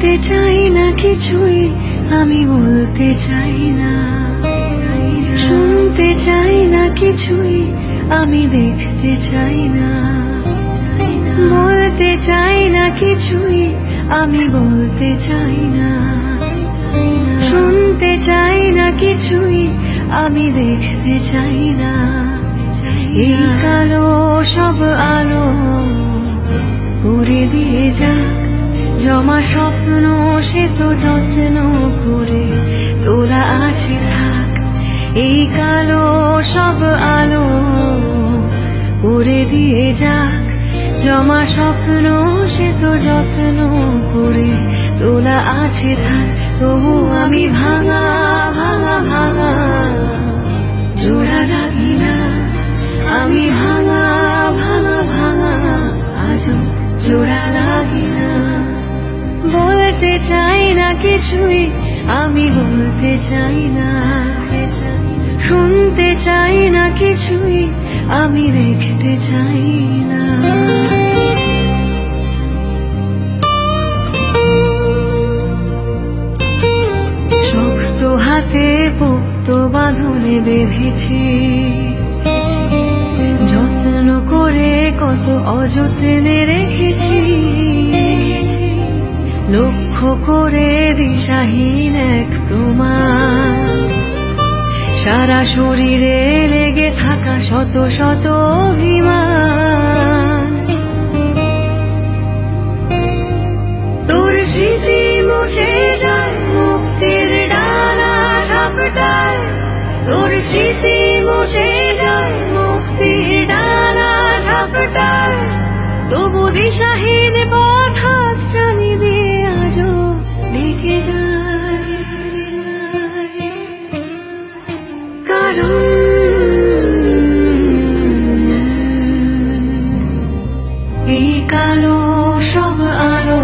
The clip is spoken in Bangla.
বলতে চাই না কিছুই, আমি বলতে চাই না। শুনতে চাই না কিছুই, আমি দেখতে চাই না। বলতে চাই না কিছুই, আমি বলতে চাই না। শুনতে চাই না কিছুই, আমি দেখতে চাই না। এই কালো সব আলো উড়ে দিয়ে যাক, জমা স্বপ্ন সে তো যত্ন করে তোলা আছে থাক। এই কালো সব আলো উড়ে দিয়ে যাক, জমা স্বপ্ন সে তো যত্ন করে তোলা আছে থাক। তবু আমি ভাঙা ভাঙা ভাঙা জোড়া লাগি না। আমি ভাঙা ভাঙা ভাঙা আজও জোড়া লাগি না। বলতে চাই না কিছুই, আমি বলতে চাই না। শুনতে চাই না কিছুই, আমি দেখতে চাই না। শক্ত হাতে পোক্ত বাঁধনে বেঁধেছি, যত্ন করে কত অযত্নে রেখেছি। লক্ষ্য করে দিশাহীন এক প্রমাণ, সারা শরীরে লেগে থাকা শত শত অভিমান। তোর স্মৃতি মুছে যায় মুক্তির ডানা ঝাপটায়। তোর স্মৃতি মুছে যায় মুক্তির ডানা ঝাপটায়। তবু দিশাহীন পথ হাত টানি দিয়ে আজও ডেকে যায়। কারণ এই কালো সব আলো